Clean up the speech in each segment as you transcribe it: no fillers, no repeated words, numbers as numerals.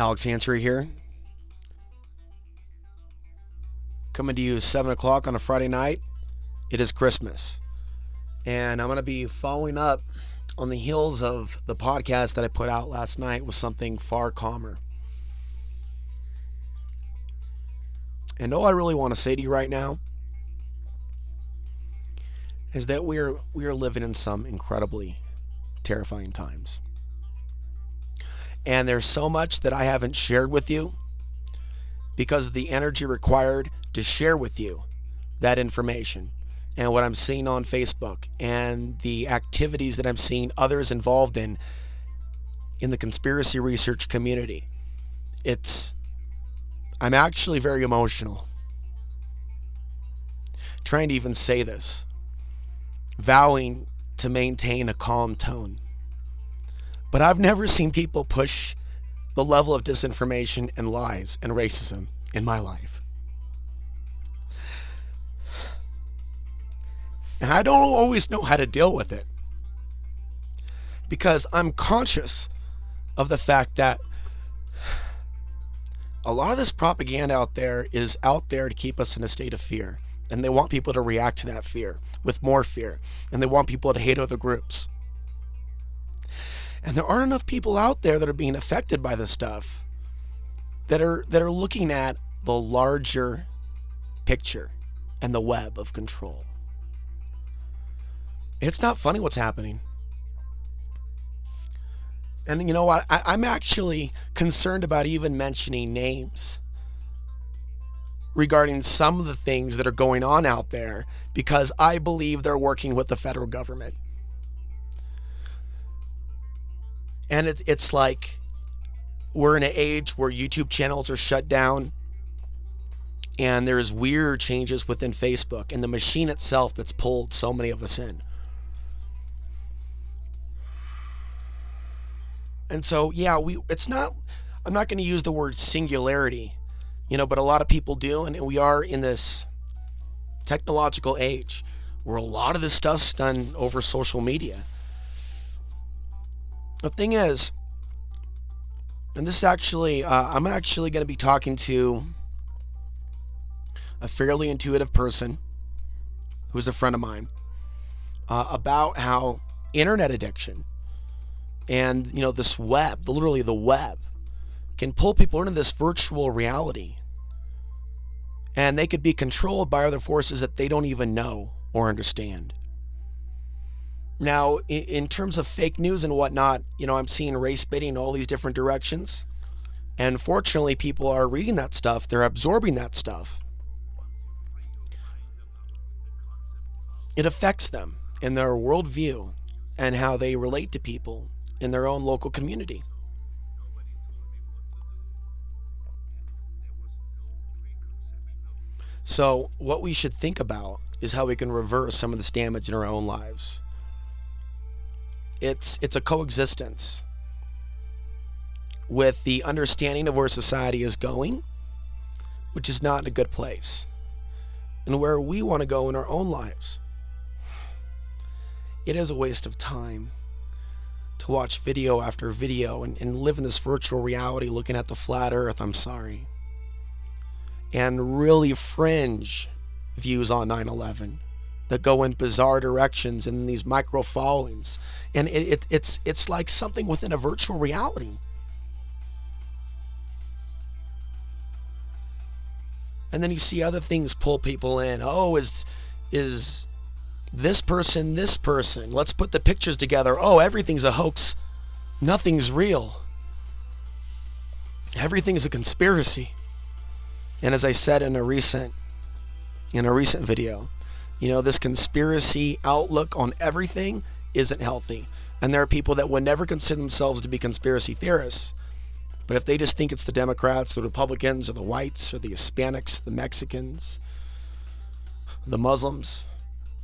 Alex Answer here. Coming to you 7 o'clock on a Friday night. It is Christmas. And I'm going to be following up on the heels of the podcast that I put out last night with something far calmer. And all I really want to say to you right now is that we are living in some incredibly terrifying times. And there's so much that I haven't shared with you because of the energy required to share with you that information and what I'm seeing on Facebook and the activities that I'm seeing others involved in the conspiracy research community. I'm actually very emotional trying to even say this, vowing to maintain a calm tone. But I've never seen people push the level of disinformation and lies and racism in my life. And I don't always know how to deal with it because I'm conscious of the fact that a lot of this propaganda out there is out there to keep us in a state of fear. And they want people to react to that fear with more fear. And they want people to hate other groups. And there aren't enough people out there that are being affected by this stuff that are looking at the larger picture and the web of control. It's not funny what's happening. And you know what? I'm actually concerned about even mentioning names regarding some of the things that are going on out there because I believe they're working with the federal government. And it's like we're in an age where YouTube channels are shut down and there's weird changes within Facebook and the machine itself that's pulled so many of us in. And so, yeah, I'm not going to use the word singularity, but a lot of people do. And we are in this technological age where a lot of this stuff's done over social media. The thing is, and this is actually, I'm actually going to be talking to a fairly intuitive person who's a friend of mine about how internet addiction and, this web, literally the web, can pull people into this virtual reality. And they could be controlled by other forces that they don't even know or understand. Now, in terms of fake news and whatnot, I'm seeing race baiting in all these different directions. And fortunately, people are reading that stuff. They're absorbing that stuff. It affects them in their worldview and how they relate to people in their own local community. So what we should think about is how we can reverse some of this damage in our own lives. It's a coexistence with the understanding of where society is going, which is not in a good place, and where we want to go in our own lives. It is a waste of time to watch video after video and live in this virtual reality looking at the flat earth, I'm sorry, and really fringe views on 9/11 that go in bizarre directions and these micro followings. And it's like something within a virtual reality. And then you see other things pull people in. Oh, is this person this person? Let's put the pictures together. Oh, everything's a hoax. Nothing's real. Everything's a conspiracy. And as I said in a recent video, this conspiracy outlook on everything isn't healthy. And there are people that would never consider themselves to be conspiracy theorists. But if they just think it's the Democrats, the Republicans, or the whites, or the Hispanics, the Mexicans, the Muslims,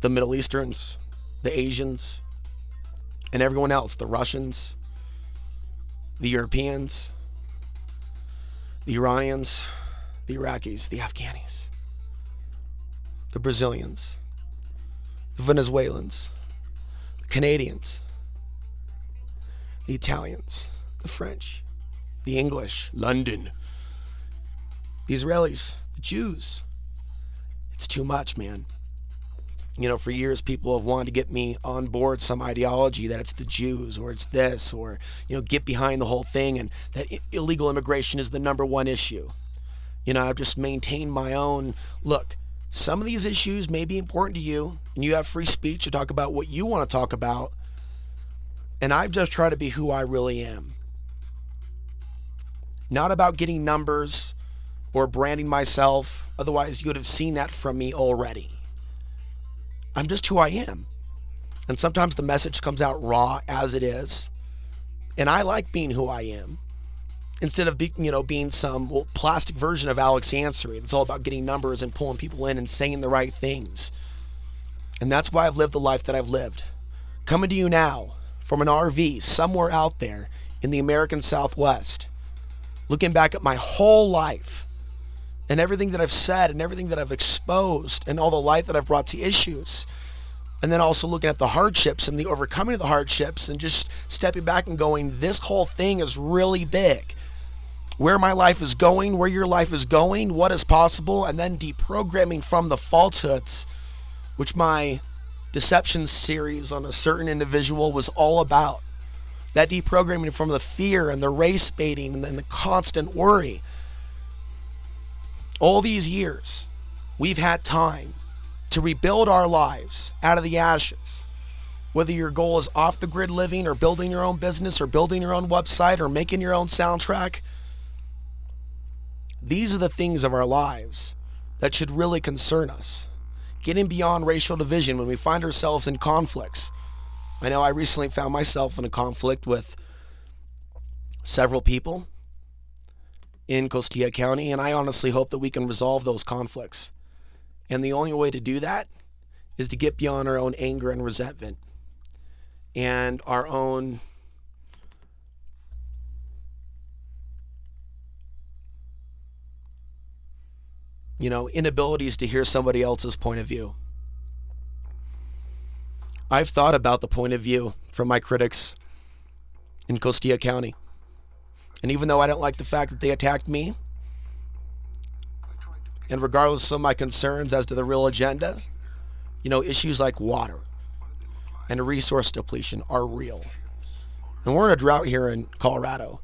the Middle Easterns, the Asians, and everyone else, the Russians, the Europeans, the Iranians, the Iraqis, the Afghanis, the Brazilians, the Venezuelans, the Canadians, the Italians, the French, the English, London, the Israelis, the Jews. It's too much, man. For years people have wanted to get me on board some ideology that it's the Jews or it's this, or, get behind the whole thing, and that illegal immigration is the number one issue. I've just maintained my own. Look, some of these issues may be important to you, and you have free speech to talk about what you want to talk about. And I've just tried to be who I really am. Not about getting numbers or branding myself. Otherwise, you would have seen that from me already. I'm just who I am. And sometimes the message comes out raw as it is. And I like being who I am. Instead of being some plastic version of Alex Ansary. It's all about getting numbers and pulling people in and saying the right things. And that's why I've lived the life that I've lived. Coming to you now from an RV somewhere out there in the American Southwest. Looking back at my whole life. And everything that I've said and everything that I've exposed and all the light that I've brought to issues. And then also looking at the hardships and the overcoming of the hardships and just stepping back and going, this whole thing is really big. Where my life is going, where your life is going, what is possible, and then deprogramming from the falsehoods, which my deception series on a certain individual was all about. That deprogramming from the fear and the race baiting and then the constant worry. All these years, we've had time to rebuild our lives out of the ashes. Whether your goal is off the grid living or building your own business or building your own website or making your own soundtrack, these are the things of our lives that should really concern us. Getting beyond racial division when we find ourselves in conflicts. I know I recently found myself in a conflict with several people in Costilla County, and I honestly hope that we can resolve those conflicts. And the only way to do that is to get beyond our own anger and resentment and our own inabilities to hear somebody else's point of view. I've thought about the point of view from my critics in Costilla County. And even though I don't like the fact that they attacked me, and regardless of my concerns as to the real agenda, issues like water and resource depletion are real. And we're in a drought here in Colorado.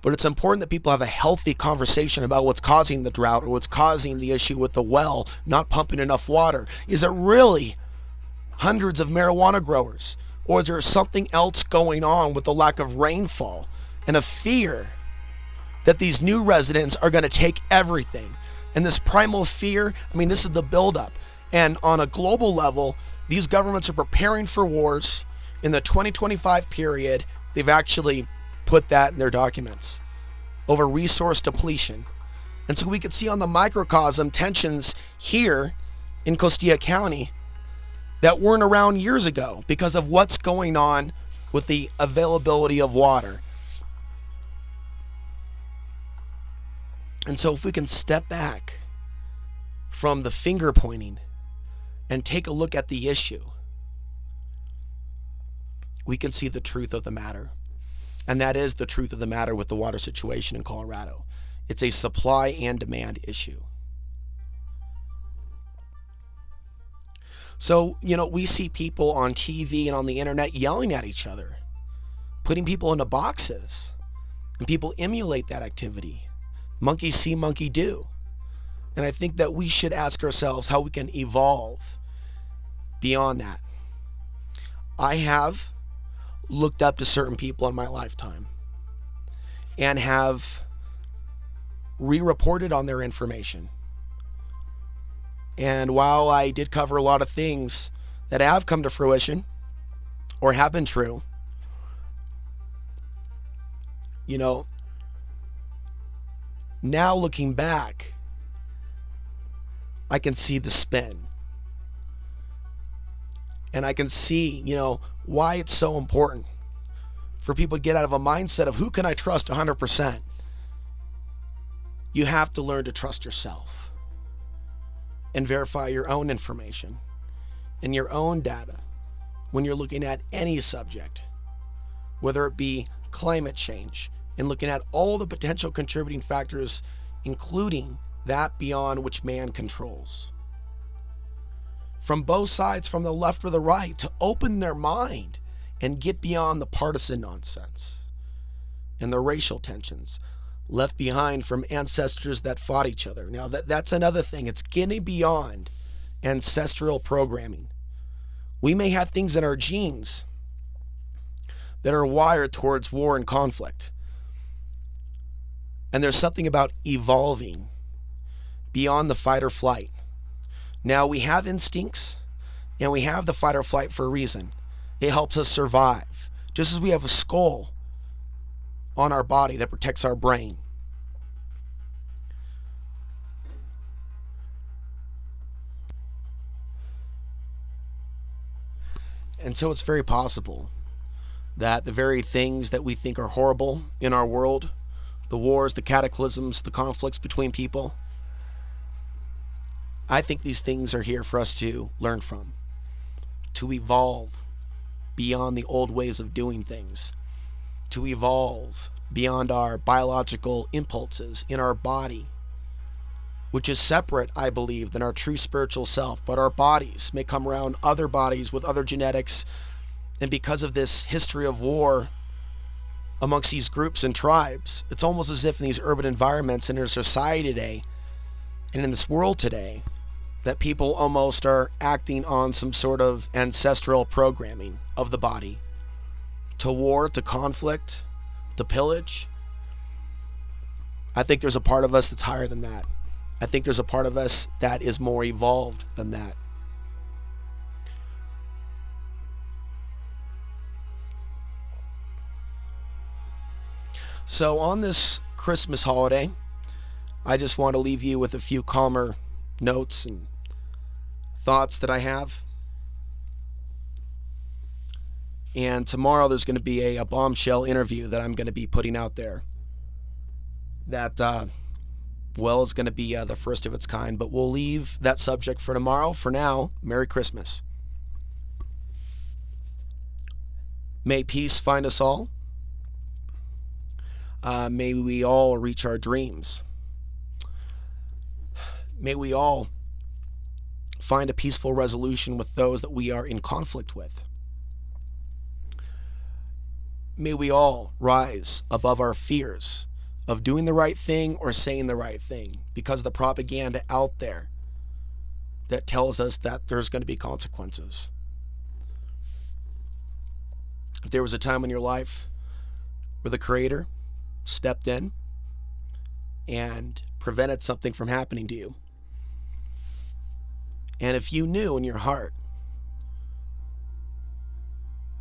But it's important that people have a healthy conversation about what's causing the drought or what's causing the issue with the well not pumping enough water. Is it really hundreds of marijuana growers? Or is there something else going on with the lack of rainfall and a fear that these new residents are going to take everything? And this primal fear, this is the buildup. And on a global level, these governments are preparing for wars. In the 2025 period, they've actually put that in their documents over resource depletion. And so we could see on the microcosm tensions here in Costilla County that weren't around years ago because of what's going on with the availability of water. And so if we can step back from the finger pointing and take a look at the issue, we can see the truth of the matter. And that is the truth of the matter with the water situation in Colorado. It's a supply and demand issue. So, we see people on TV and on the internet yelling at each other, putting people into boxes, and people emulate that activity. Monkey see, monkey do. And I think that we should ask ourselves how we can evolve beyond that. I have looked up to certain people in my lifetime and have re-reported on their information. And while I did cover a lot of things that have come to fruition or have been true, now looking back, I can see the spin. And I can see, why it's so important for people to get out of a mindset of who can I trust 100%. You have to learn to trust yourself and verify your own information and your own data when you're looking at any subject, whether it be climate change and looking at all the potential contributing factors, including that beyond which man controls. From both sides, from the left or the right, to open their mind and get beyond the partisan nonsense and the racial tensions left behind from ancestors that fought each other. Now, that's another thing. It's getting beyond ancestral programming. We may have things in our genes that are wired towards war and conflict. And there's something about evolving beyond the fight or flight. Now, we have instincts and we have the fight or flight for a reason. It helps us survive. Just as we have a skull on our body that protects our brain. And so it's very possible that the very things that we think are horrible in our world, the wars, the cataclysms, the conflicts between people, I think these things are here for us to learn from, to evolve beyond the old ways of doing things, to evolve beyond our biological impulses in our body, which is separate, I believe, than our true spiritual self. But our bodies may come around other bodies with other genetics, and because of this history of war amongst these groups and tribes, it's almost as if in these urban environments and in our society today and in this world today, that people almost are acting on some sort of ancestral programming of the body to war, to conflict, to pillage. I think there's a part of us that's higher than that. I think there's a part of us that is more evolved than that. So on this Christmas holiday, I just want to leave you with a few calmer notes and thoughts that I have. And tomorrow there's going to be a bombshell interview that I'm going to be putting out there. That, is going to be the first of its kind. But we'll leave that subject for tomorrow. For now, Merry Christmas. May peace find us all. May we all reach our dreams. May we all find a peaceful resolution with those that we are in conflict with. May we all rise above our fears of doing the right thing or saying the right thing because of the propaganda out there that tells us that there's going to be consequences. If there was a time in your life where the Creator stepped in and prevented something from happening to you, and if you knew in your heart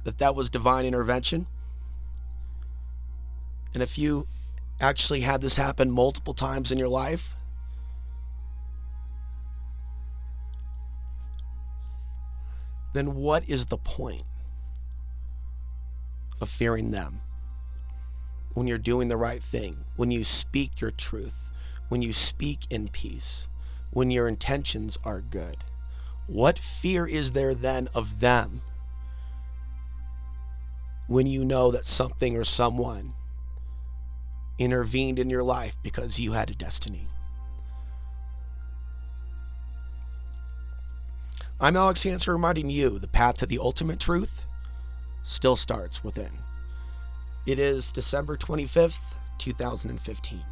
that that was divine intervention, and if you actually had this happen multiple times in your life, then what is the point of fearing them when you're doing the right thing, when you speak your truth, when you speak in peace, when your intentions are good? What fear is there then of them when you know that something or someone intervened in your life because you had a destiny? I'm Alex Hansen, reminding you the path to the ultimate truth still starts within. It is December 25th, 2015.